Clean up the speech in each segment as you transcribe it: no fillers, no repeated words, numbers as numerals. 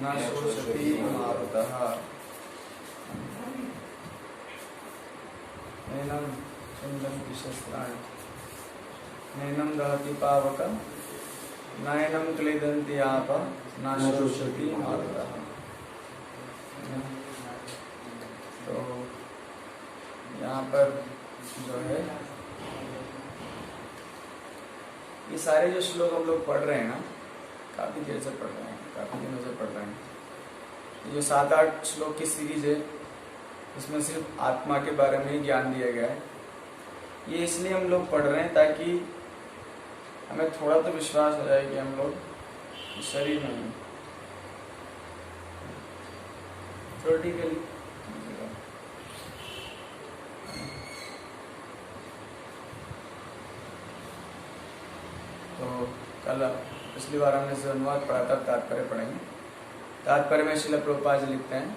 न शोषति मारुतः नैनं छिन्दन्ति शस्त्राणि नैनं दहति पावकं नैनं क्लेदन्ति आपः न शोषति मारुतः। तो यहाँ पर जो है ये सारे जो श्लोक हम लोग पढ़ रहे हैं ना, काफी देर से पढ़ रहे हैं, काफी दिनों से पढ़ रहे हैं। ये जो 7-8 श्लोक की सीरीज है, इसमें सिर्फ आत्मा के बारे में ही ज्ञान दिया गया है। ये इसलिए हम लोग पढ़ रहे हैं ताकि हमें थोड़ा तो विश्वास हो जाए कि हम लोग शरीर में हैं। थ्योरेटिकली तो कल पिछली बार हमने जो अनुवाद पढ़ा था, तात्पर्य पढ़ेंगे। तात्पर्य में श्रील प्रभुपाद जी लिखते हैं,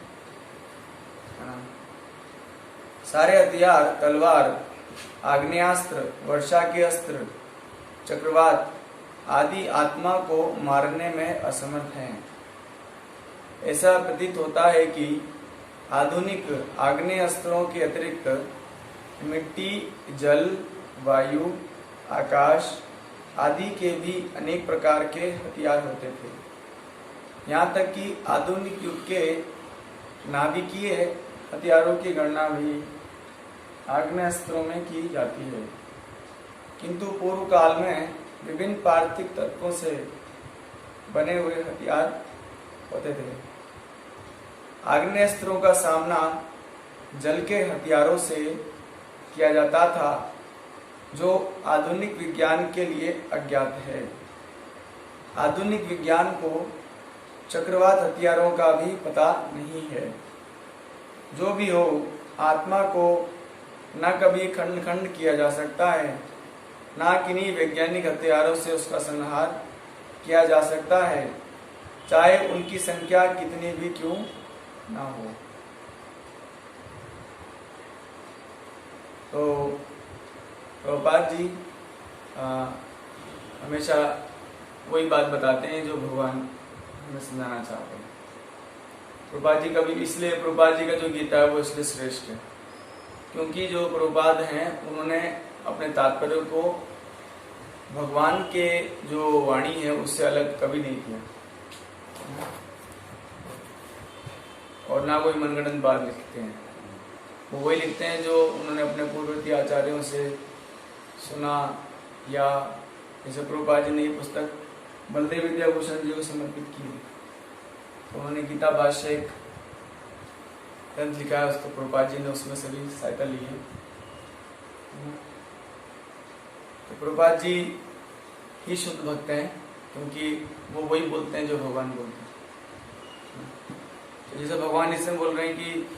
सारे हथियार, तलवार, आग्नेयास्त्र, वर्षा के अस्त्र, चक्रवात आदि आत्मा को मारने में असमर्थ हैं। ऐसा प्रतीत होता है कि आधुनिक आग्नेय अस्त्रों के अतिरिक्त मिट्टी, जल, वायु, आकाश आदि के भी अनेक प्रकार के हथियार होते थे। यहाँ तक कि आधुनिक युग के नाभिकीय हथियारों की गणना भी आग्नेय अस्त्रों में की जाती है। किंतु पूर्व काल में विभिन्न पार्थिव तत्वों से बने हुए हथियार होते थे। आग्नेय अस्त्रों का सामना जल के हथियारों से किया जाता था, जो आधुनिक विज्ञान के लिए अज्ञात है। आधुनिक विज्ञान को चक्रवात हथियारों का भी पता नहीं है। जो भी हो, आत्मा को न कभी खंड खंड किया जा सकता है, न किन्हीं वैज्ञानिक हथियारों से उसका संहार किया जा सकता है, चाहे उनकी संख्या कितनी भी क्यों न हो। तो प्रभुपाद जी हमेशा वही बात बताते हैं जो भगवान हमें समझाना चाहते हैं। प्रभुपाद जी कभी इसलिए प्रभुपाद जी का जो गीता है वो इसलिए श्रेष्ठ है क्योंकि जो प्रभुपाद हैं उन्होंने अपने तात्पर्य को भगवान के जो वाणी है उससे अलग कभी नहीं किया और ना कोई मनगढ़ंत बात लिखते हैं। वो वही लिखते हैं जो उन्होंने अपने पूर्ववर्ती आचार्यों से सुना, या जैसे प्रभुपाद जी ने ये पुस्तक बलदेव विद्याभूषण जी को समर्पित की। तो उन्होंने गीता भाष्य एक ग्रंथ लिखा है, उसको प्रभुपाद जी ने उसमें से भी सहायता ली है। तो प्रभुपाद जी ही शुद्ध भक्त हैं क्योंकि वो वही बोलते हैं जो भगवान बोलते हैं। तो जैसे भगवान इसमें बोल रहे हैं कि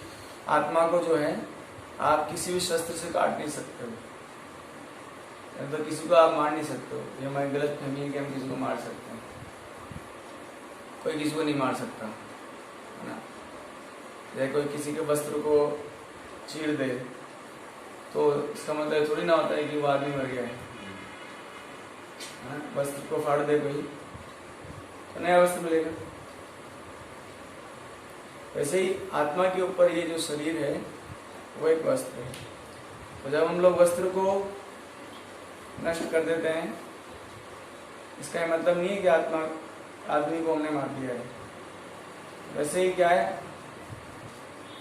आत्मा को जो है आप किसी भी शस्त्र से काट नहीं सकते हो, तो किसी को आप मार नहीं सकते हो। ये हमारी गलत फहमी है कि हम किसी को मार सकते हैं। कोई किसी को नहीं मार सकता है ना। जैसे कोई किसी के वस्त्र को चीर दे तो इसका मतलब थोड़ी ना होता है कि वो आदमी मर गया है। वस्त्र को फाड़ दे कोई तो नया वस्त्र मिलेगा। वैसे ही आत्मा के ऊपर ये जो शरीर है वो एक वस्त्र है। तो जब हम लोग वस्त्र को नष्ट कर देते हैं, इसका ये मतलब नहीं है कि आदमी को हमने मार दिया है। वैसे ही क्या है,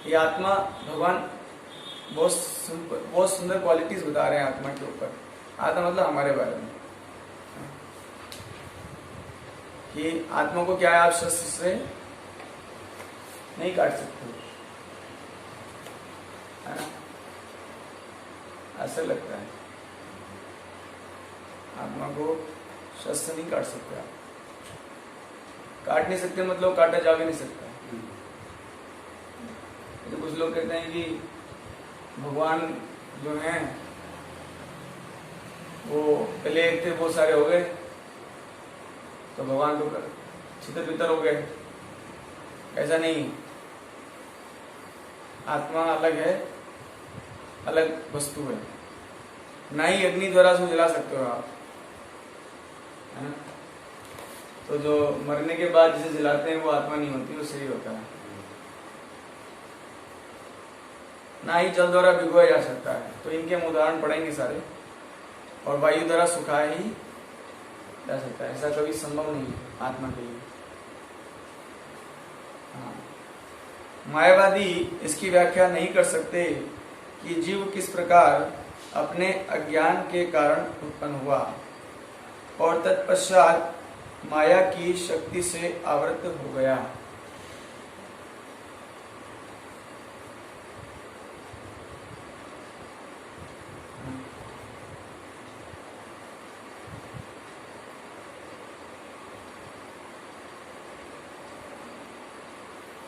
ये आत्मा भगवान बहुत सुंदर क्वालिटीज बता रहे हैं आत्मा के ऊपर। आत्मा मतलब हमारे बारे में कि आत्मा को क्या है, आप शस्त्र से नहीं काट सकते, है ना। ऐसा लगता है आत्मा को शस्त्र नहीं काट सकते। आप काट नहीं सकते मतलब काटा जा भी नहीं सकता। तो कुछ लोग कहते हैं कि भगवान जो हैं वो पहले एक थे, बहुत सारे हो गए, तो भगवान तो छितर पितर हो गए। ऐसा नहीं, आत्मा अलग है, अलग वस्तु है। ना ही अग्नि द्वारा उसको जला सकते हो आप, है ना। तो जो मरने के बाद जिसे जलाते हैं वो आत्मा नहीं होती, वो शरीर होता है। ना ही जल द्वारा भिगोया जा सकता है, तो इनके हम उदाहरण पढ़ेंगे सारे। और वायु द्वारा सुखाया ही जा सकता है, ऐसा कभी संभव नहीं है आत्मा के लिए। हाँ। मायावादी इसकी व्याख्या नहीं कर सकते कि जीव किस प्रकार अपने अज्ञान के कारण उत्पन्न हुआ और तत्पश्चात माया की शक्ति से आवृत हो गया।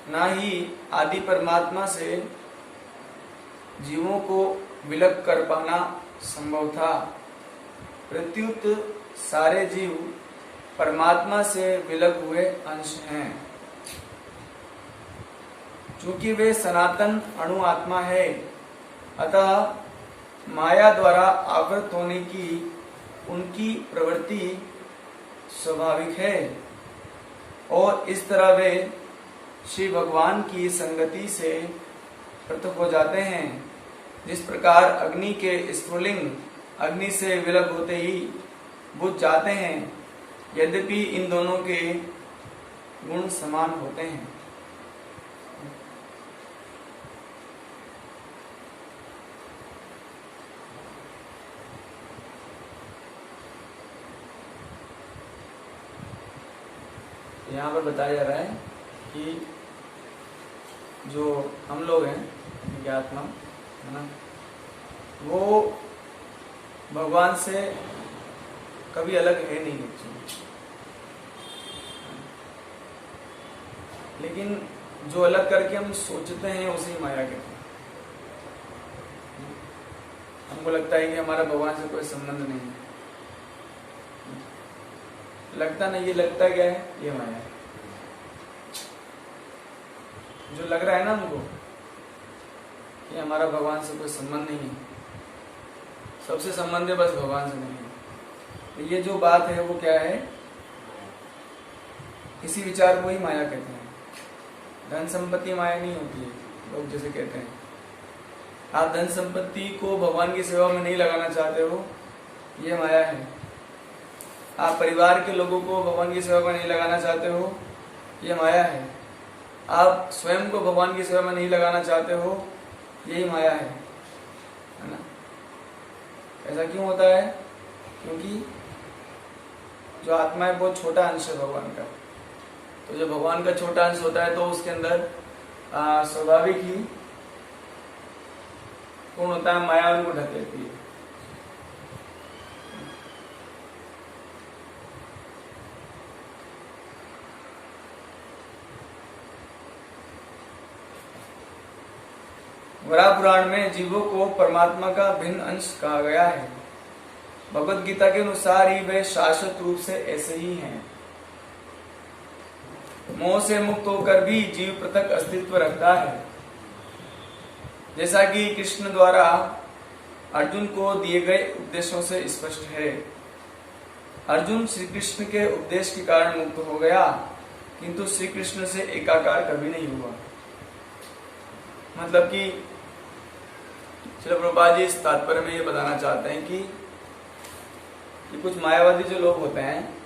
ना ही आदि परमात्मा से जीवों को विलग कर पाना संभव था, प्रत्युत सारे जीव परमात्मा से विलग हुए अंश हैं। चूंकि वे सनातन अणु आत्मा है, अतः माया द्वारा आवृत होने की उनकी प्रवृत्ति स्वाभाविक है और इस तरह वे श्री भगवान की संगति से पृथक हो जाते हैं। जिस प्रकार अग्नि के स्फुलिंग अग्नि से विलग होते ही बुझ जाते हैं, यद्यपि इन दोनों के गुण समान होते हैं। यहाँ पर बताया जा रहा है कि जो हम लोग हैं ज्ञात्मा है ना, वो भगवान से कभी अलग है नहीं बच्चे, लेकिन जो अलग करके हम सोचते हैं उसी माया कहते हैं। हमको लगता है कि हमारा भगवान से कोई संबंध नहीं है, लगता नहीं, ये लगता क्या है, ये माया है। जो लग रहा है ना हमको कि हमारा भगवान से कोई संबंध नहीं है, सबसे संबंध है बस भगवान से नहीं है, तो ये जो बात है वो क्या है, इसी विचार को ही माया कहते हैं। धन संपत्ति माया नहीं होती है, लोग जैसे कहते हैं। आप धन संपत्ति को भगवान की सेवा में नहीं लगाना चाहते हो, ये माया है। आप परिवार के लोगों को भगवान की सेवा में नहीं लगाना चाहते हो, ये माया है। आप स्वयं को भगवान की सेवा में नहीं लगाना चाहते हो, यही माया है ना। ऐसा क्यों होता है? क्योंकि जो आत्मा है बहुत छोटा अंश है भगवान का, तो जब भगवान का छोटा अंश होता है तो उसके अंदर स्वाभाविक ही कौन होता है, माया उनको ढक लेती है। वराह पुराण में जीवों को परमात्मा का भिन्न अंश कहा गया है। भगवत गीता के अनुसार ही वे शाश्वत रूप से ऐसे ही हैं। मोह से मुक्त होकर भी जीव पृथक अस्तित्व रखता है, जैसा कि कृष्ण द्वारा अर्जुन को दिए गए उपदेशों से स्पष्ट है। अर्जुन श्री कृष्ण के उपदेश के कारण मुक्त हो गया, किंतु श्री कृष्ण से एकाकार कभी नहीं हुआ। मतलब कि श्रील प्रभुपाद जी इस तात्पर्य में ये बताना चाहते हैं कि कुछ मायावादी जो लोग होते हैं,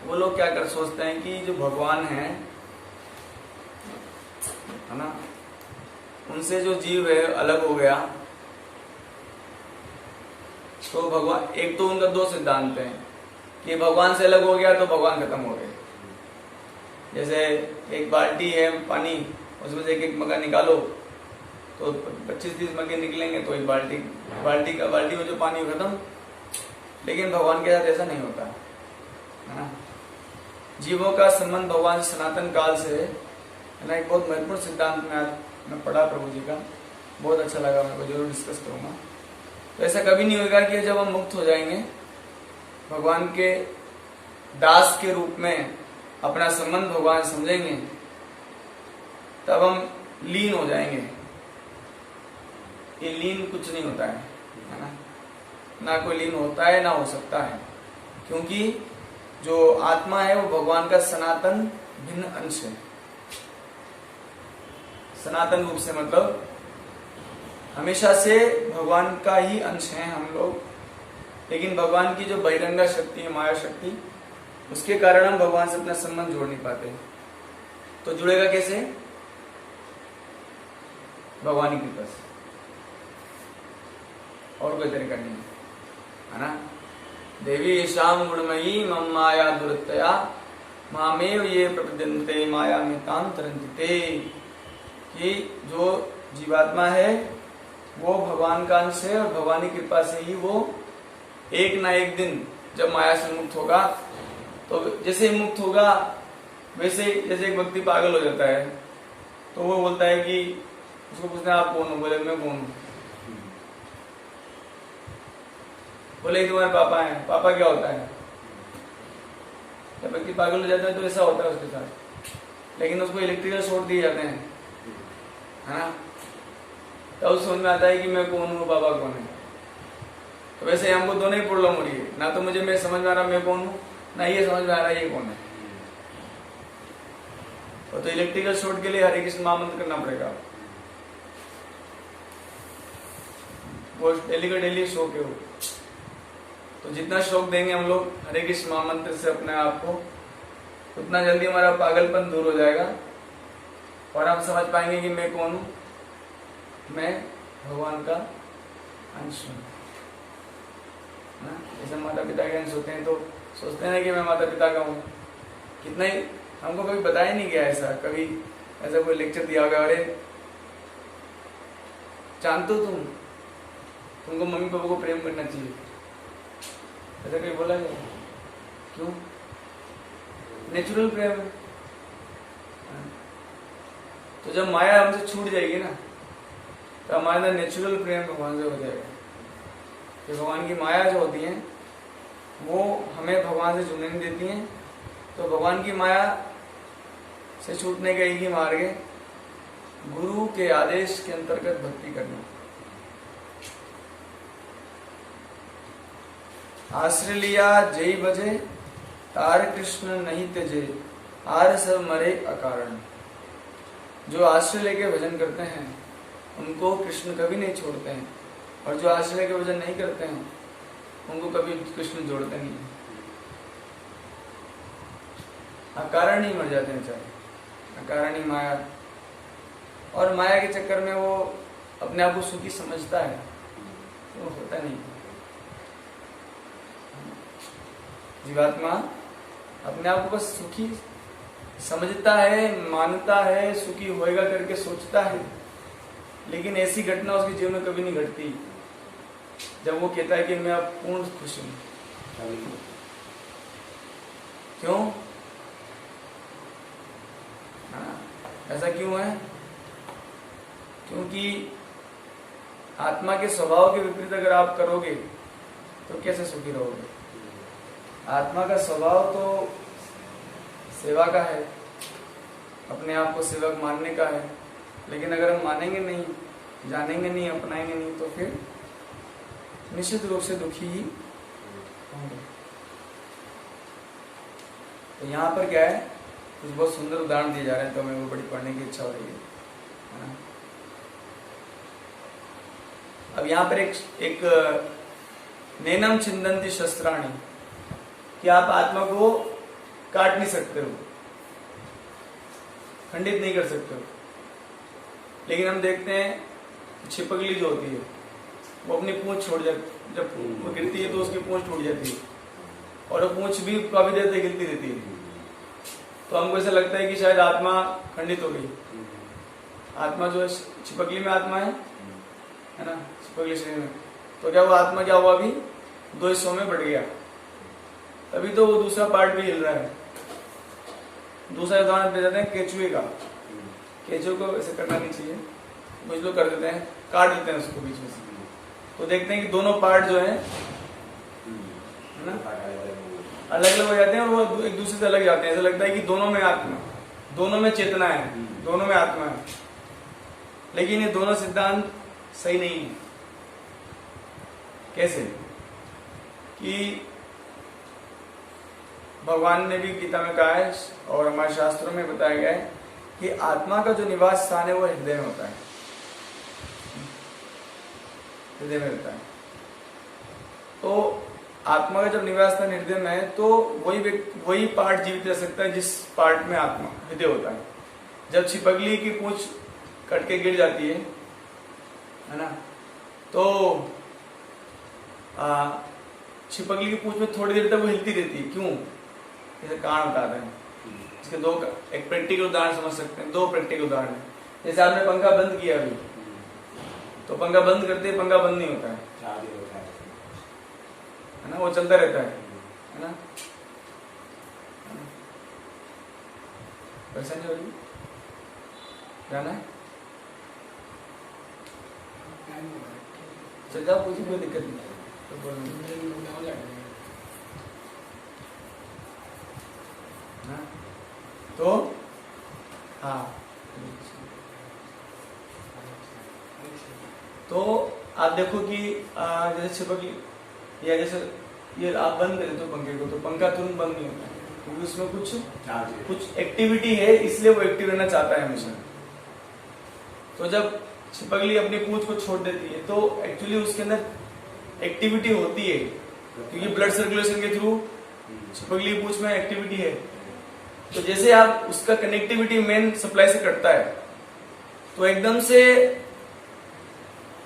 वो लोग क्या कर सोचते हैं कि जो भगवान है ना, उनसे जो जीव है अलग हो गया, तो भगवान, एक तो उनका दो सिद्धांत है कि भगवान से अलग हो गया तो भगवान खत्म हो गए। जैसे एक बाल्टी है पानी, उसमें से एक मग्गा निकालो तो 25-30 मग्गे निकलेंगे, तो एक बाल्टी में जो पानी खत्म। लेकिन भगवान के साथ ऐसा नहीं होता है ना। जीवों का संबंध भगवान से सनातन काल से है ना। एक बहुत महत्वपूर्ण सिद्धांत में आज मैं पढ़ा प्रभु जी का, बहुत अच्छा लगा, मेरे को जरूर डिस्कस करूंगा। तो ऐसा कभी नहीं होगा कि जब हम मुक्त हो जाएंगे, भगवान के दास के रूप में अपना संबंध भगवान समझेंगे, तब हम लीन हो जाएंगे। ये लीन कुछ नहीं होता है ना, ना कोई लीन होता है ना हो सकता है, क्योंकि जो आत्मा है वो भगवान का सनातन भिन्न अंश है। सनातन रूप से मतलब हमेशा से भगवान का ही अंश है हम लोग, लेकिन भगवान की जो बहिरंगा शक्ति है, माया शक्ति, उसके कारण हम भगवान से अपना संबंध जोड़ नहीं पाते। तो जुड़ेगा कैसे? भगवान की कृपा से, और कोई तरीका नहीं है ना। देवी शाम गुणमयी मम माया दुरतया मामेव ये प्रपद्यन्ते माया में ताम तरंतिते, कि जो जीवात्मा है वो भगवान का अंश है और भगवान की कृपा से ही वो एक ना एक दिन जब माया से मुक्त होगा, तो जैसे ही मुक्त होगा वैसे जैसे एक व्यक्ति पागल हो जाता है तो वो बोलता है कि उसको पूछते हैं आप कौन हो? बोले मैं कौन हूँ। बोले तुम्हारे पापा हैं। पापा क्या होता है? जब व्यक्ति पागल हो जाता है तो ऐसा होता है उसके साथ, लेकिन उसको इलेक्ट्रिकल शॉक दिए जाते हैं, है ना, तब समझ में आता है कि मैं कौन हूँ, पापा कौन है। तो वैसे हमको दोनों ही प्रॉब्लम हो रही है, ना तो मुझे मैं समझ में आ रहा मैं कौन हूँ, ना ये समझ में आ रहा है ये कौन है। तो इलेक्ट्रिकल शॉर्ट के लिए हरे कृष्ण महामंत्र करना पड़ेगा। वो डेली का डेली शौक है वो। तो जितना शौक देंगे हम लोग हरे कृष्ण महामंत्र से अपने आप को, उतना जल्दी हमारा पागलपन दूर हो जाएगा और हम समझ पाएंगे कि मैं कौन हूँ, मैं भगवान का अंश हूँ। जैसे माता पिता के अंश होते हैं तो सोचते हैं कि मैं माता पिता का हूँ। कितना ही हमको कभी बताया नहीं गया ऐसा, कभी ऐसा कोई लेक्चर दिया होगा, अरे जानते हो तुमको मम्मी पापा को प्रेम करना चाहिए, ऐसा कभी बोला गया? क्यों? नेचुरल प्रेम है। तो जब माया हमसे छूट जाएगी ना, तो हमारे अंदर नेचुरल प्रेम भगवान से हो जाएगा। कि भगवान की माया जो होती है वो हमें भगवान से जुड़ने नहीं देती हैं। तो भगवान की माया से छूटने का एक ही मार्ग है, गुरु के आदेश के अंतर्गत भक्ति करना। आश्रय लिया जय बजे तार कृष्ण नहीं तेजे, आर सब मरे अकारण। जो आश्रय लेके भजन करते हैं उनको कृष्ण कभी नहीं छोड़ते हैं, और जो आश्रय लेके भजन नहीं करते हैं उनको कभी कृष्ण जोड़ते नहीं है। अकारण ही मर जाते हैं बेचारे, अकारण ही माया। और माया के चक्कर में वो अपने आप को सुखी समझता है, वो होता नहीं। जीवात्मा अपने आप को बस सुखी समझता है, मानता है, सुखी होएगा करके सोचता है, लेकिन ऐसी घटना उसके जीवन में कभी नहीं घटती जब वो कहता है कि मैं अब पूर्ण खुश हूं। क्यों? ऐसा क्यों है? क्योंकि आत्मा के स्वभाव के विपरीत अगर आप करोगे तो कैसे सुखी रहोगे? आत्मा का स्वभाव तो सेवा का है, अपने आप को सेवक मानने का है, लेकिन अगर हम मानेंगे नहीं, जानेंगे नहीं, अपनाएंगे नहीं, तो फिर निश्चित रूप से दुखी ही होंगे। तो यहाँ पर क्या है, कुछ बहुत सुंदर उदाहरण दिए जा रहे हैं, तो हमें वो बड़ी पढ़ने की इच्छा हो रही है। अब यहाँ पर एक नैनम छिंदन्ति शस्त्राणी, कि आप आत्मा को काट नहीं सकते हो, खंडित नहीं कर सकते हो, लेकिन हम देखते हैं छिपकली जो होती है वो अपनी पूंछ छोड़ जाती, जब वो गिरती है तो उसकी पूंछ टूट जाती है, और वो पूंछ भी काफी देर तक गिरती रहती है। तो हमको ऐसा लगता है कि शायद आत्मा खंडित हो गई। आत्मा जो है छिपकली में आत्मा है ना, छिपकली शरीर में, तो क्या वो आत्मा क्या हुआ, अभी दो हिस्सों में बढ़ गया, तभी तो वो दूसरा पार्ट भी हिल रहा है। दूसरा उदाहरण दे जाते हैं केचुए का। केचुए को ऐसे करना नहीं चाहिए, कुछ लोग कर देते हैं, काट देते हैं उसको बीच में से, तो देखते हैं कि दोनों पार्ट जो है ना अलग अलग हो जाते हैं, और वो एक दूसरे से अलग जाते हैं। ऐसा लगता है कि दोनों में आत्मा, दोनों में चेतना है, दोनों में आत्मा है, लेकिन ये दोनों सिद्धांत सही नहीं है। कैसे? कि भगवान ने भी गीता में कहा है और हमारे शास्त्रों में बताया गया है कि आत्मा का जो निवास स्थान है वो हृदय में होता है, हृदय में होता है। तो आत्मा का जब निवास स्थान हृदय में है तो वही पार्ट जीवित रह सकता है जिस पार्ट में आत्मा हृदय होता है। जब छिपकली की पूंछ कट के गिर जाती है ना, तो छिपकली की पूंछ में थोड़ी देर तक वो हिलती रहती है। क्यों? जैसे कान बता रहे हैं, इसके दो एक प्रैक्टिकल उदाहरण समझ सकते हैं, दो प्रैक्टिकल उदाहरण। जैसे आपने पंखा बंद किया अभी, तो पंखा बंद करते ही पंखा बंद नहीं होता है ना, वो चलता रहता है ना। वैसा नहीं होगी, जाना है चल जाओ, कोई दिक्कत नहीं तो हाँ, तो आप देखो कि जैसे छिपकली या जैसे ये आप बंद करें तो पंखे को, तो पंखा तुरंत बंद नहीं होता है क्योंकि उसमें कुछ एक्टिविटी है, इसलिए वो एक्टिव रहना चाहता है हमेशा। तो जब छिपकली अपनी पूंछ को छोड़ देती है तो एक्चुअली उसके अंदर एक्टिविटी होती है, क्योंकि ब्लड सर्कुलेशन के थ्रू छिपकली पूंछ में एक्टिविटी है। तो जैसे आप उसका कनेक्टिविटी मेन सप्लाई से कटता है तो एकदम से,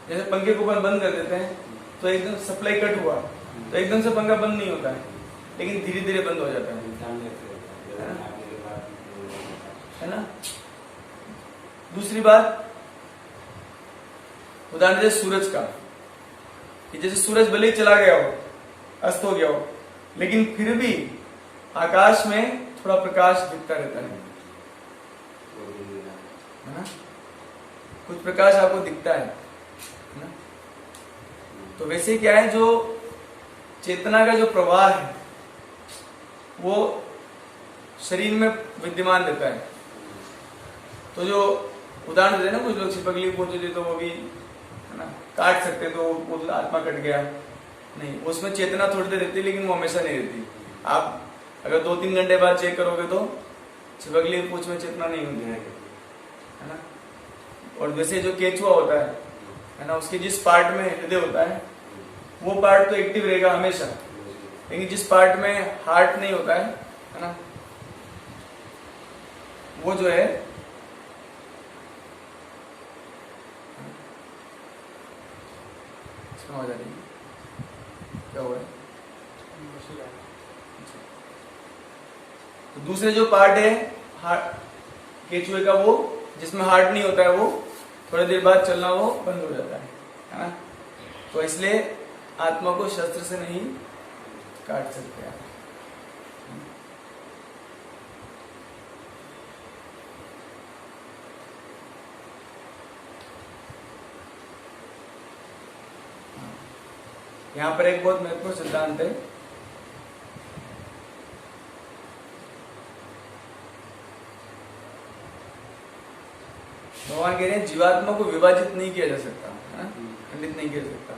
जैसे पंखे को बंद कर देते हैं तो एकदम सप्लाई कट हुआ तो एकदम से पंखा बंद नहीं होता है, लेकिन धीरे धीरे बंद हो जाता है ना। दूसरी बात, उदाहरण जैसे सूरज का, कि जैसे सूरज भले ही चला गया हो, अस्त हो गया हो, लेकिन फिर भी आकाश में थोड़ा प्रकाश दिखता रहता है ना, कुछ प्रकाश आपको दिखता है ना। तो वैसे क्या है, जो चेतना का जो प्रवाह है वो शरीर में विद्यमान रहता है। तो जो उदाहरण देते ना, कुछ लोग छिपकली पहुंचे तो वो भी है ना काट सकते, तो वो आत्मा कट गया नहीं, उसमें चेतना थोड़ी देर रहती है लेकिन वो हमेशा नहीं रहती। आप अगर 2-3 घंटे बाद चेक करोगे तो छिपकली पूंछ में चेतना नहीं होती है ना। और वैसे जो केचुआ होता है ना, उसके जिस पार्ट में हृदय होता है वो पार्ट तो एक्टिव रहेगा हमेशा, लेकिन जिस पार्ट में हार्ट नहीं होता है ना, वो जो है हो जा रही है, क्या हुआ है। तो दूसरे जो पार्ट है हार्ट केचुए का, वो जिसमें हार्ट नहीं होता है, वो थोड़ी देर बाद चलना वो बंद हो जाता है ना। तो इसलिए आत्मा को शस्त्र से नहीं काट सकते आप। यहां पर एक बहुत महत्वपूर्ण सिद्धांत है, भगवान कह रहे हैं जीवात्मा को विभाजित नहीं किया जा सकता, खंडित नहीं किया जा सकता।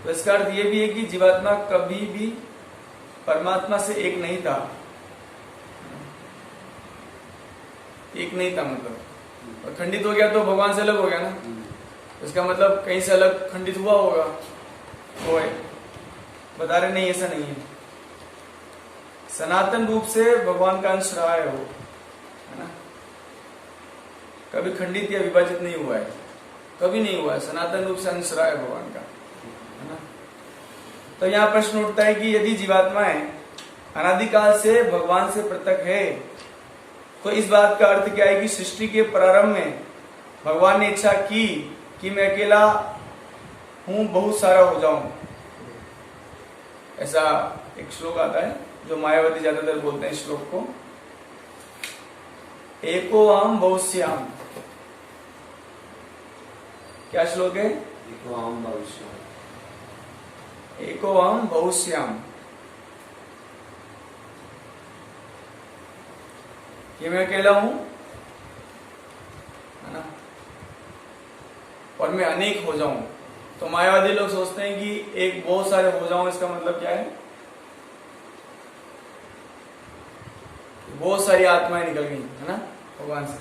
तो इसका अर्थ यह भी है कि जीवात्मा कभी भी परमात्मा से एक नहीं था, एक नहीं था मतलब, और खंडित हो गया तो भगवान से अलग हो गया ना। इसका मतलब कहीं से अलग खंडित हुआ होगा, वो है बता रहे नहीं, ऐसा नहीं है। सनातन रूप से भगवान का अंश रहा है वो, है ना, कभी खंडित या विभाजित नहीं हुआ है, कभी नहीं हुआ है, सनातन रूप से अंश रहा है भगवान का, है ना। तो यहाँ प्रश्न उठता है कि यदि जीवात्माएं अनादिकाल से भगवान से पृथक है, तो इस बात का अर्थ क्या है कि सृष्टि के प्रारंभ में भगवान ने इच्छा की कि मैं अकेला हूं, बहुत सारा हो जाऊं। ऐसा एक श्लोक आता है जो मायावती ज्यादातर बोलते हैं इस श्लोक को, एको अहम बहुश्याम। क्या श्लोक है? एको अहम बहुश्याम, एको अहम बहुश्याम, कि मैं अकेला हूं, है ना, और मैं अनेक हो जाऊं। तो मायावादी लोग सोचते हैं कि एक बहुत सारे हो जाऊं, इसका मतलब क्या है बहुत सारी आत्माएं निकल गई, है ना, भगवान से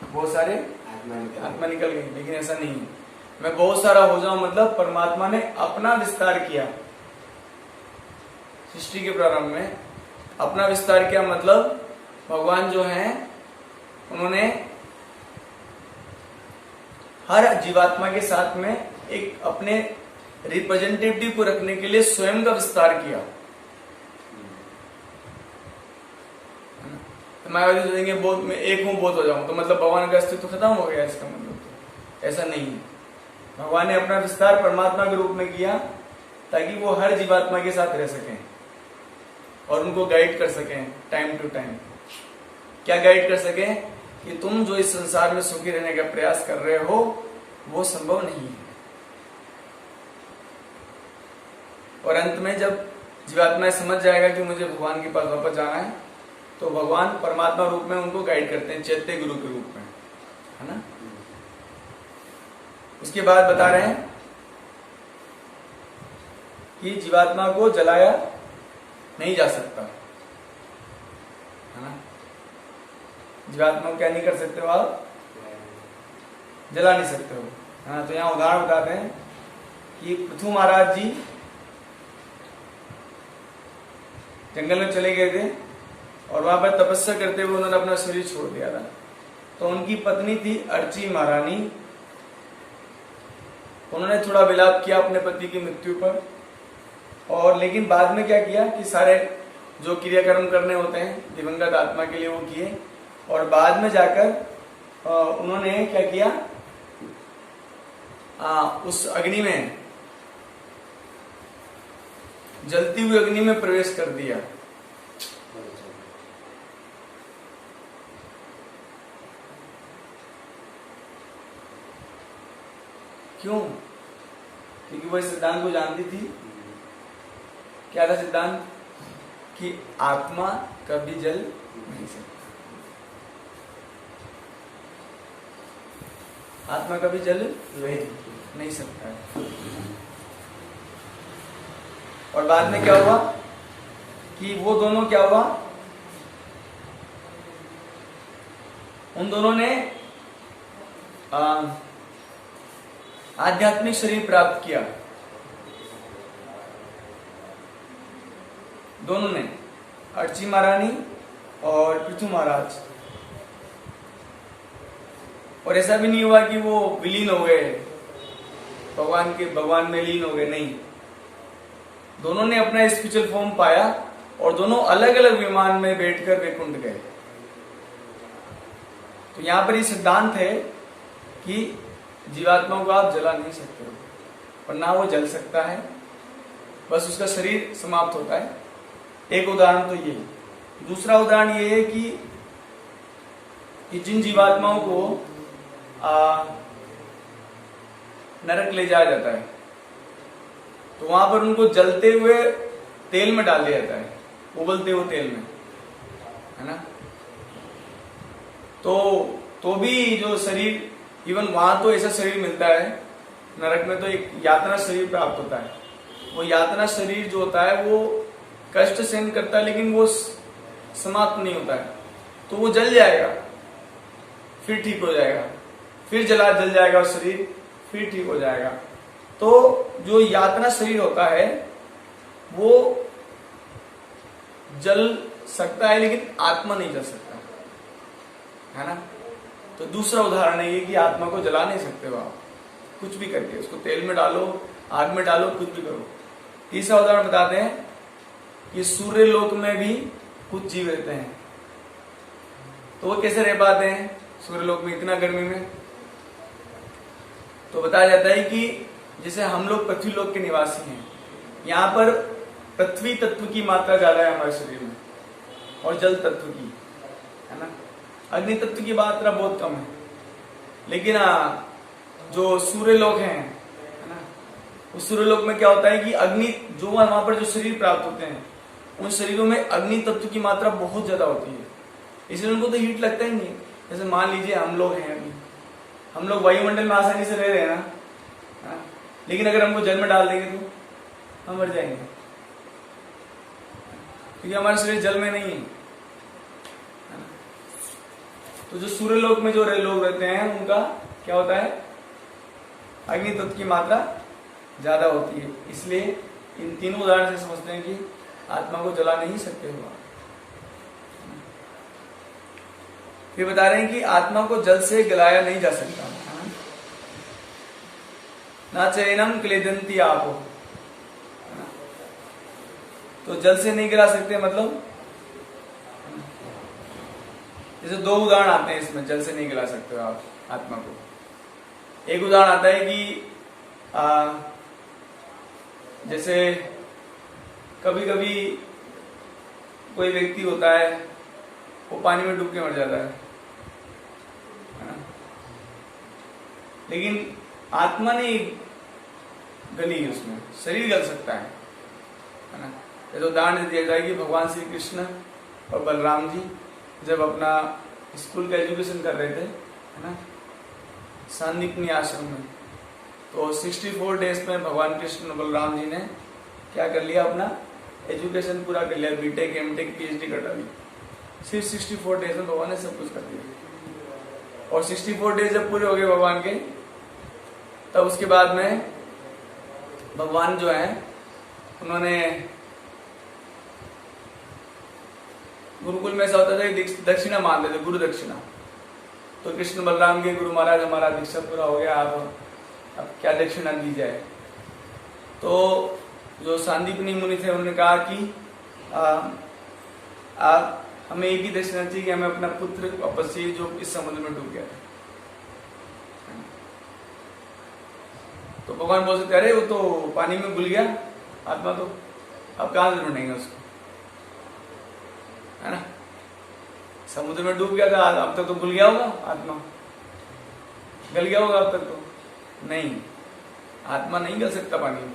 बहुत सारे आत्मा निकल गई। लेकिन ऐसा नहीं है, मैं बहुत सारा हो जाऊं मतलब परमात्मा ने अपना विस्तार किया। सृष्टि के प्रारंभ में अपना विस्तार किया, मतलब भगवान जो हैं उन्होंने हर जीवात्मा के साथ में एक अपने रिप्रेजेंटेटिव को रखने के लिए स्वयं का विस्तार किया। मायावादी सोचेंगे बहुत मैं एक हूं बहुत हो जाऊं तो मतलब भगवान का अस्तित्व खत्म हो गया, इसका मतलब तो ऐसा नहीं है। भगवान ने अपना विस्तार परमात्मा के रूप में किया ताकि वो हर जीवात्मा के साथ रह सकें और उनको गाइड कर सकें टाइम टू टाइम। क्या गाइड कर सकें कि तुम जो इस संसार में सुखी रहने का प्रयास कर रहे हो वो संभव नहीं है। और अंत में जब जीवात्मा समझ जाएगा कि मुझे भगवान के पास वापस जाना है तो भगवान परमात्मा रूप में उनको गाइड करते हैं, चैत्य गुरु के रूप में, है ना। उसके बाद बता रहे हैं कि जीवात्मा को जलाया नहीं जा सकता, है ना। जीवात्मा को क्या नहीं कर सकते हो आप, जला नहीं सकते हो, है ना। तो यहां उदाहरण बताते हैं कि पृथु महाराज जी जंगल में चले गए थे और वहां पर तपस्या करते हुए उन्होंने अपना शरीर छोड़ दिया था। तो उनकी पत्नी थी अर्ची महारानी, उन्होंने थोड़ा विलाप किया अपने पति की मृत्यु पर, और लेकिन बाद में क्या किया कि सारे जो क्रियाकर्म करने होते हैं दिवंगत आत्मा के लिए वो किए, और बाद में जाकर उन्होंने क्या किया, उस अग्नि में, जलती हुई अग्नि में प्रवेश कर दिया। क्यों? क्योंकि वो इस सिद्धांत को जानती थी। क्या था सिद्धांत? कि आत्मा कभी जल नहीं सकता, आत्मा कभी जल नहीं सकता है। और बाद में क्या हुआ कि वो दोनों क्या हुआ, उन दोनों ने आध्यात्मिक शरीर प्राप्त किया, दोनों ने, अर्ची महारानी और पृथु महाराज। और ऐसा भी नहीं हुआ कि वो विलीन हो गए, भगवान में लीन हो गए, नहीं। दोनों ने अपना स्पिरिचुअल फॉर्म पाया और दोनों अलग अलग विमान में बैठकर वैकुंठ गए। तो यहां पर ये सिद्धांत है कि जीवात्मा को आप जला नहीं सकते हो, पर ना वो जल सकता है, बस उसका शरीर समाप्त होता है। एक उदाहरण तो ये। दूसरा उदाहरण ये है कि जिन जीवात्माओं को नरक ले जाया जाता है तो वहां पर उनको जलते हुए तेल में डाल दिया जाता है, उबलते हुए तेल में, है ना। तो भी जो शरीर, इवन वहां तो ऐसा शरीर मिलता है, नरक में तो एक यातना शरीर प्राप्त होता है। वो यातना शरीर जो होता है वो कष्ट सहन करता है लेकिन वो समाप्त नहीं होता है, तो वो जल जाएगा, फिर ठीक हो जाएगा, फिर जल जाएगा वो शरीर, फिर ठीक हो जाएगा। तो जो यातना शरीर होता है वो जल सकता है लेकिन आत्मा नहीं जल सकता, है ना। तो दूसरा उदाहरण है ये कि आत्मा को जला नहीं सकते हो आप कुछ भी करके, उसको तेल में डालो, आग में डालो, कुछ भी करो। तीसरा उदाहरण बताते हैं कि सूर्य लोक में भी कुछ जीव रहते हैं, तो वो कैसे रह पाते हैं सूर्य लोक में इतना गर्मी में? तो बताया जाता है कि जैसे हम लोग पृथ्वी लोक के निवासी हैं, यहाँ पर पृथ्वी तत्व की मात्रा ज्यादा है हमारे शरीर में और जल तत्व की, है ना। अग्नि तत्व की मात्रा बहुत कम है, लेकिन जो सूर्य लोक है ना, उस सूर्य लोक में क्या होता है कि अग्नि जो वहां पर जो शरीर प्राप्त होते हैं उन शरीरों में अग्नि तत्व की मात्रा बहुत ज्यादा होती है, इसलिए उनको तो हीट लगता ही नहीं। जैसे मान लीजिए हम लोग हैं, अभी हम लोग वायुमंडल में आसानी से रह रहे हैं ना, लेकिन अगर हमको जल में डाल देंगे तो हम मर जाएंगे, क्योंकि हमारा शरीर जल में नहीं है। तो जो सूर्य लोक में जो लोग रहते हैं उनका क्या होता है, अग्नि तत्व की मात्रा ज्यादा होती है। इसलिए इन तीनों उदाहरण से समझते हैं कि आत्मा को जला नहीं सकते हो। फिर बता रहे हैं कि आत्मा को जल से गलाया नहीं जा सकता, ना चैनम क्लेदंती आपो, तो जल से नहीं गला सकते मतलब जैसे दो उदाहरण आते हैं इसमें, जल से नहीं गला सकते हो आप आत्मा को। एक उदाहरण आता है कि जैसे कभी कभी कोई व्यक्ति होता है वो पानी में डूब के मर जाता है ना? लेकिन आत्मा नहीं गली उसमें, शरीर गल सकता है ना। ये तो उदाहरण दिया जाए कि भगवान श्री कृष्ण और बलराम जी जब अपना स्कूल का एजुकेशन कर रहे थे है ना, सांदीपनी आश्रम में, तो 64 डेज में भगवान कृष्ण बलराम जी ने क्या कर लिया, अपना एजुकेशन पूरा कर लिया, बीटेक एमटेक पीएचडी कटा ली। सिर्फ 64 डेज में भगवान ने सब कुछ कर दिया। और 64 डेज जब पूरे हो गए भगवान के, तब उसके बाद में भगवान जो है उन्होंने, गुरुकुल में ऐसा होता था कि दक्षिणा मांगते थे, गुरु दक्षिणा। तो कृष्ण बलराम के गुरु महाराज, हमारा दीक्षा पूरा हो गया, आप अब क्या दक्षिणा दी जाए। तो जो सांदीपनी मुनि थे उन्होंने कहा कि आप हमें एक ही दक्षिणा चाहिए कि हमें अपना पुत्र वापस चाहिए जो इस समुद्र में डूब गया था। तो भगवान बोल सकते अरे वो तो पानी में घुल गया आत्मा, तो अब कहां से ढूंढेंगे उसको, है ना। समुद्र में डूब गया था, अब तक तो घुल गया होगा आत्मा, गल गया होगा अब तक तो नहीं। आत्मा नहीं गल सकता पानी में,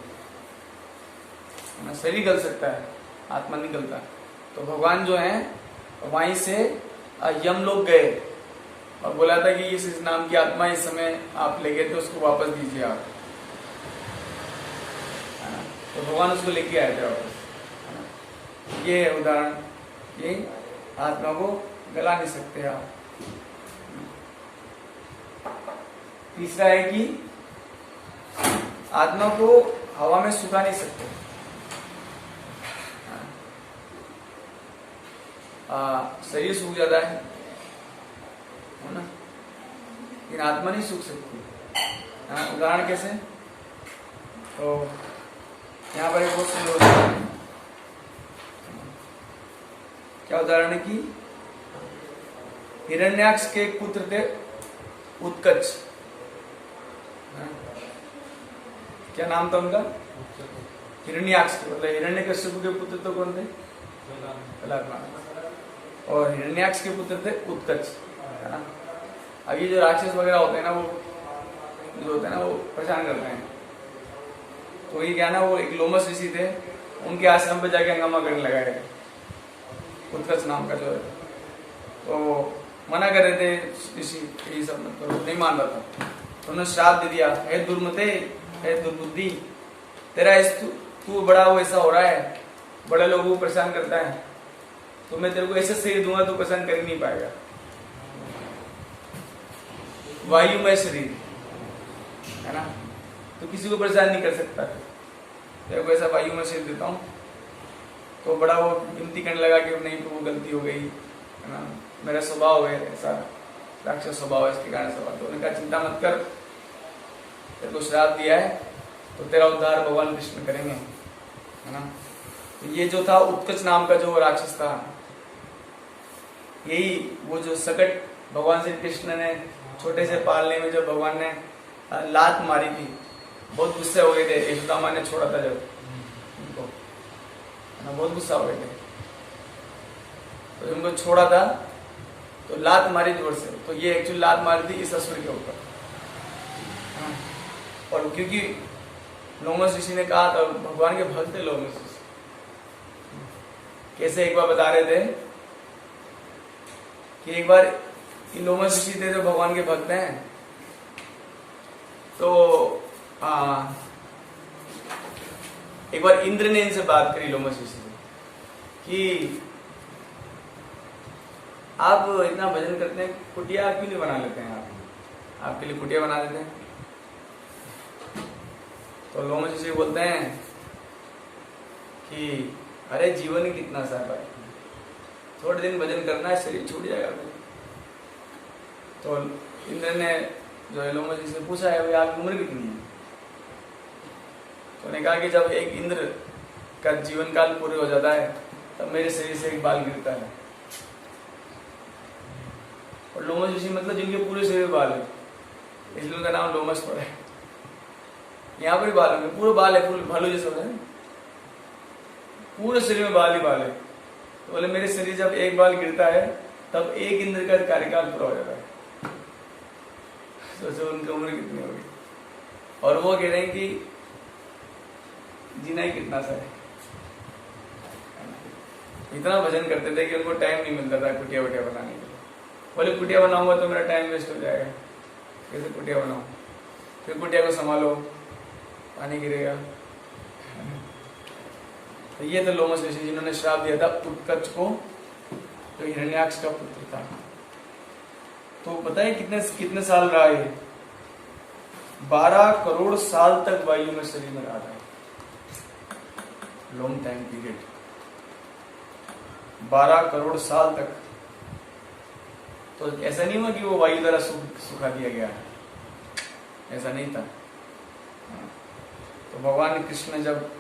शरीर गल सकता है, आत्मा नहीं गलता। तो भगवान जो है वहीं से यम लोग गए और बोला था कि इस नाम की आत्मा इस समय आप ले गए थे, उसको वापस दीजिए आप। तो भगवान उसको लेके आए थे वापस। ये उदाहरण, ये आत्मा को गला नहीं सकते आप। तीसरा है कि आत्मा को हवा में सुखा नहीं सकते। शरीर सूख जाता है ना, लेकिन आत्मा नहीं सूख सकती। उदाहरण कैसे, तो यहाँ पर एक बहुत सुंदर उदाहरण है। क्या उदाहरण है कि हिरण्याक्ष के एक पुत्र थे उत्कच, क्या नाम था उनका, हिरण्याक्ष के, मतलब हिरण्यकश्यप के पुत्र तो कौन थे, और हिरण्याक्ष के पुत्र थे उत्कच, है ना। अब ये जो राक्षस वगैरह होते हैं ना, वो जो होते हैं ना वो परेशान करते हैं। तो ये क्या ना, वो एक लोमस ऋषि थे, उनके आश्रम पे जाके हंगामा करने लगाए, उत्कच नाम का जो है। तो मना कर रहे थे ऋषि, ये सब मत करो, नहीं मान रहा था। तो उन्होंने श्राप दे दिया, हे दुर्मते, हे दुर्बुद्धि, तेरा तू बड़ा वो ऐसा हो रहा है, बड़े लोगों को परेशान करता है, तो मैं तेरे को ऐसे शरीर दूंगा तो परेशान कर ही नहीं पाएगा। वायुमय शरीर है ना, तो किसी को परेशान नहीं कर सकता। तेरे को ऐसा वायुमय शरीर देता हूँ। तो बड़ा वो विनती करने लगा कि नहीं तो वो गलती हो गई है ना, मेरा स्वभाव है ऐसा, राक्षस स्वभाव है, इसके कारण स्वभाव। तो उन्होंने कहा चिंता मत कर, तेरे को श्राप दिया है तो तेरा उद्धार भगवान कृष्ण करेंगे, है ना। तो ये जो था उत्कच नाम का जो राक्षस था, यही वो जो सकट भगवान श्री कृष्ण ने छोटे से पालने में जब भगवान ने लात मारी थी, बहुत गुस्से हो गए थे। यशोदा ने छोड़ा था जब उनको, बहुत गुस्सा हो गए थे। तो उनको छोड़ा था तो लात मारी जोर से, तो ये एक्चुअली लात मारी थी इस असुर के ऊपर। और क्योंकि लोमस ऋषि ने कहा था, भगवान के भक्त थे लोमस ऋषि, कैसे एक बार बता रहे थे कि एक बार लोमस ऋषि थे जो भगवान के भक्त हैं, तो एक बार इंद्र ने इनसे बात करी लोमस ऋषि से कि आप इतना भजन करते हैं, कुटिया क्यों नहीं बना लेते हैं? आप आपके लिए कुटिया बना देते हैं। तो लोग मुझे बोलते हैं कि अरे जीवन ही कितना सा है भाई, थोड़े दिन भजन करना है, शरीर छूट जाएगा। तो इंद्र ने जो है लोगों से पूछा है भाई आपकी उम्र कितनी है? तो उन्होंने कहा कि जब एक इंद्र का जीवन काल पूरे हो जाता है तब मेरे शरीर से एक बाल गिरता है। और लोमस ऋषि मतलब जिनके पूरे शरीर में बाल है, इसलिए उनका नाम लोमस पड़ा है। यहाँ पर ही बाल है, पूरे बाल है, पूरे भालू जैसे होता है, पूरे शरीर में बाल ही बाल है। तो बोले मेरे शरीर जब एक बाल गिरता है तब एक इंद्र का कार्यकाल पूरा हो जाता है। सोचो उनकी उम्र कितनी होगी। और वो कह रहे हैं कि जीना ही कितना सा है। इतना भजन करते थे कि उनको टाइम नहीं मिलता था कुटिया वटिया बनाने के लिए। बोले कुटिया बनाऊंगा तो मेरा टाइम वेस्ट हो जाएगा, कैसे कुटिया बनाऊं? फिर कुटिया को संभालो, पानी गिरेगा। तो ये तो लोमस ऋषि जिन्होंने श्राप दिया था उत्कच को, जो हिरण्याक्ष का पुत्र था। तो बताइए कितने साल रहा है? 12 करोड़ साल तक वायु में शरीर में रहा था। लॉन्ग टाइम पीरियड, 12 करोड़ साल तक। तो ऐसा नहीं हुआ कि वो वायु द्वारा सुखा दिया गया, ऐसा नहीं था। तो भगवान कृष्ण ने जब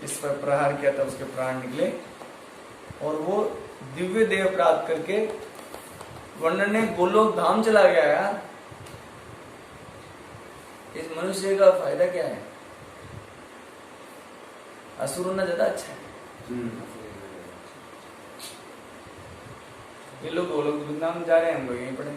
इस पर प्रहार किया तब उसके प्राण निकले और वो दिव्य देह प्राप्त करके वर्णन ने गोलोक धाम चला गया। यार इस मनुष्य का फायदा क्या है? असुर होना ज्यादा अच्छा है। ये लोग गोलोक वृंदावन जा रहे हैं, हम लोग यहीं पड़े।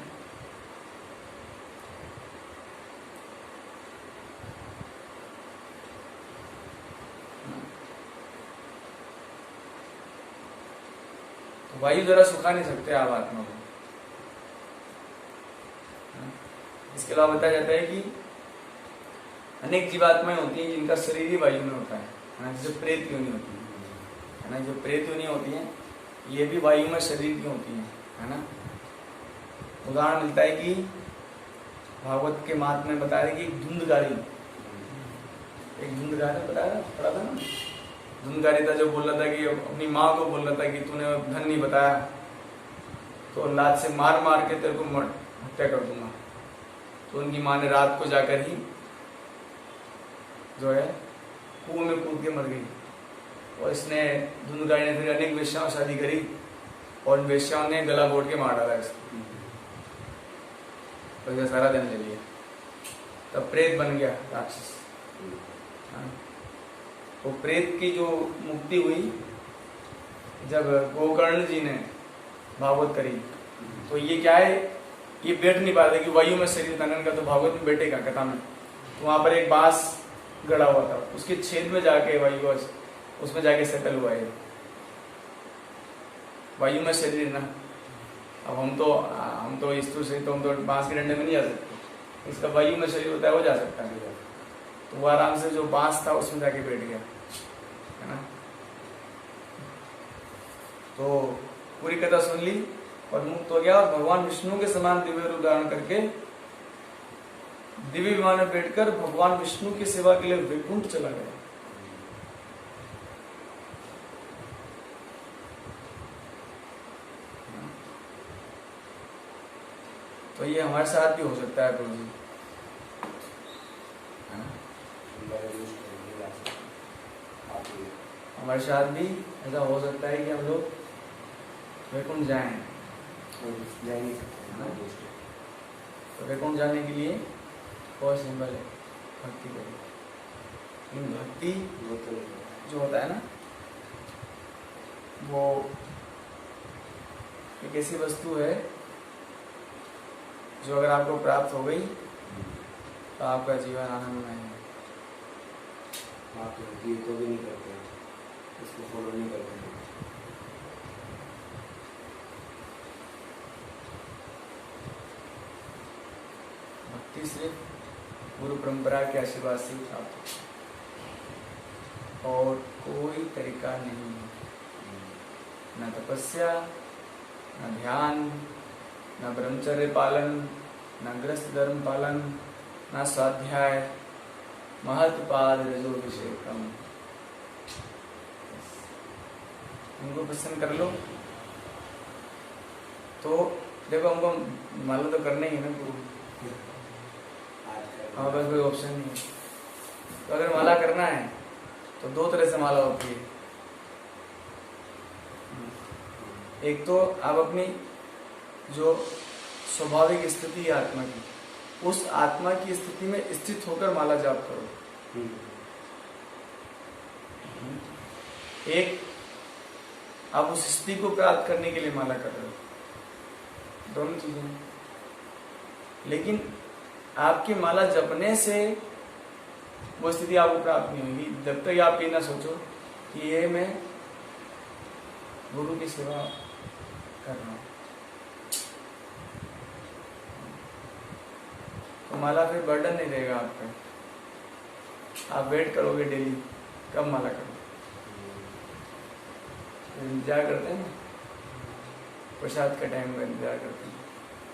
वायु द्वारा सुखा नहीं सकते आप आत्मा को। इसके अलावा बताया जाता है कि अनेक जीवात्माएं होती हैं जिनका शरीर ही वायु में होता है ना, जैसे प्रेत योनि होती है ना। जो प्रेत योनि होती है ये भी वायु में शरीर की होती है ना। उदाहरण मिलता है कि भागवत के मात में बताया कि एक धुंधकारी बताया पड़ा था ना। धुंधकारी था जो बोल रहा था कि अपनी माँ को बोल रहा था कि तूने धन नहीं बताया तो लात से मार मार के तेरे को हत्या कर दूंगा। तो उनकी माँ ने रात को जाकर ही जो है कुएं में कूद के मर गई। और इसने धुंधकारी ने फिर अनेक वेश्याओं शादी करी और उन वेश्याओं ने गला घोट के मार डाला इसको, तो सारा दिन ले लिया। तब प्रेत बन गया राक्षस। तो प्रेत की जो मुक्ति हुई जब गोकर्ण जी ने भागवत करी, तो ये क्या है, ये बैठ नहीं पा रहे कि वायु में शरीर था का, तो भागवत में बैठेगा कथा में। तो वहां पर एक बांस गड़ा हुआ था, उसके छेद में जाके वायु उसमें जाके सेटल हुआ है। वायु में शरीर ना। अब हम तो स्त्री से तो हम तो बांस के डंडे में नहीं जा सकते, इसका वायु में शरीर होता है वो जा सकता है। तो वो आराम से जो बांस था उसमें जाके बैठ गया है ना। तो पूरी कथा सुन ली और मुक्त हो गया और भगवान विष्णु के समान दिव्य रूप धारण करके दिव्य विमान में बैठकर भगवान विष्णु की सेवा के लिए वैकुंठ चला गया। तो ये हमारे साथ भी हो सकता है प्रभु जी, है ना। हमारे साथ भी ऐसा हो सकता है कि हम लोग वैकुंठ जाएं, तो वैकुंठ जाने के लिए बहुत सिंपल है, भक्ति करें। भक्ति जो होता है ना, वो एक ऐसी वस्तु है जो अगर आपको प्राप्त हो गई तो आपका जीवन आनंदमय है। आप तो भी नहीं करते, इसको फॉलो नहीं करते। भक्ति सिर्फ गुरु परंपरा के आशीर्वाद से प्राप्त और कोई तरीका नहीं है, न तपस्या, न ध्यान, न ब्रह्मचर्य पालन, न गृहस्थ धर्म पालन, न स्वाध्याय, महत्पाद रजो विषेकम। इनको पसंद कर लो तो देखो, हमको माला तो करना ही है ना, हमारे पास कोई ऑप्शन नहीं है। तो अगर माला करना है तो दो तरह से माला होती है। एक तो आप अपनी जो स्वाभाविक स्थिति है आत्मा की, उस आत्मा की स्थिति में स्थित होकर माला जाप करो। एक आप उस स्थिति को प्राप्त करने के लिए माला कर रहे हो, दोनों चीजें। लेकिन आपकी माला जपने से वो स्थिति आपको प्राप्त नहीं होगी जब तक आप ये ना सोचो कि ये मैं गुरु की सेवा कर रहा हूं। तो माला फिर बर्डन नहीं रहेगा आप पे। आप वेट करोगे डेली कब माला करो, इंतजार करते हैं ना, प्रसाद का टाइम का इंतजार करते हैं,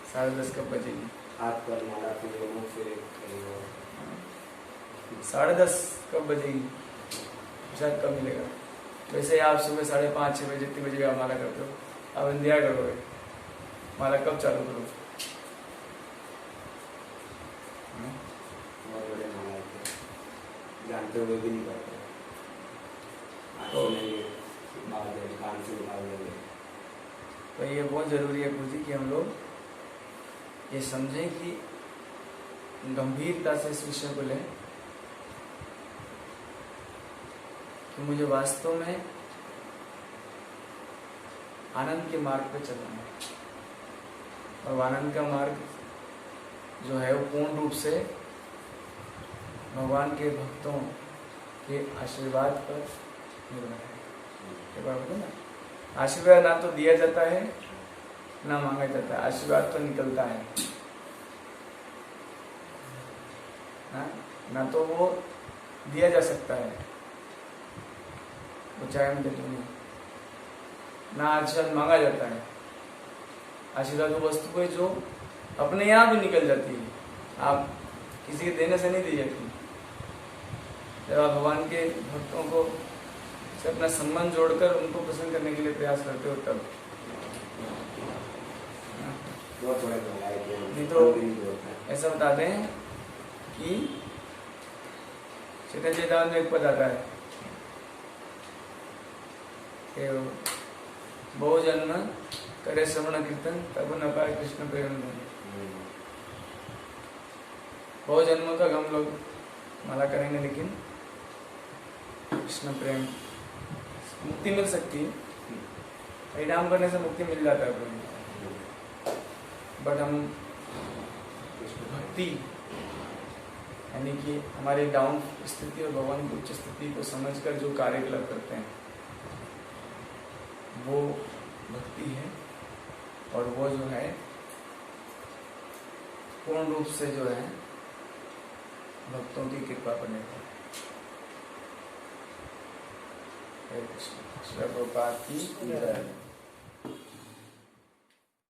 10:30 कब बजेगी। हाथ पर माला फिर मुंह फिर 10:30 कब बजेगी, प्रसाद कब मिलेगा। वैसे आप सुबह 5:30 6 बजे जितनी बजे आप माला करते हो, आप इंतजार करोगे माला कब चालू करो। बहुत बड़े माला जानते हुए भी नहीं करते, कान से निकाल देंगे। तो ये बहुत जरूरी है पूजी कि हम लोग ये समझें कि गंभीरता से इस विषय को लें कि मुझे वास्तव में आनंद के मार्ग पे चलना है। और आनंद का मार्ग जो है वो पूर्ण रूप से भगवान के भक्तों के आशीर्वाद पर निर्भर है। ना, आशीर्वाद ना तो दिया जाता है ना मांगा जाता है, आशीर्वाद तो निकलता है ना तो वो दिया जा सकता है, वो चाहे मैं दे दूंगी, ना आशीर्वाद मांगा जाता है। आशीर्वाद वो वस्तु है जो अपने आप ही निकल जाती है, आप किसी के देने से नहीं दी जाती। जब आप भगवान के भक्तों को से अपना संबंध जोड़कर उनको पसंद करने के लिए प्रयास करते हो तब। नहीं तो ऐसा बताते हैं कि चैतन्य चेतावनी में एक पद आता है कि बहु जन्म करे श्रवण कीर्तन तब न पाए कृष्ण प्रेम धन। बहुत जन्मों तक हम लोग माला करेंगे लेकिन कृष्ण प्रेम, मुक्ति मिल सकती है, परिणाम करने से मुक्ति मिल जाता है कोई, बट हम भक्ति यानी कि हमारी डाउन स्थिति और भगवान की उच्च स्थिति को समझकर जो कार्यकलाप करते हैं वो भक्ति है। और वो जो है पूर्ण रूप से जो है भक्तों की कृपा पर निर्भर है। हरे कृष्ण। श्री प्रभुपाद की जय।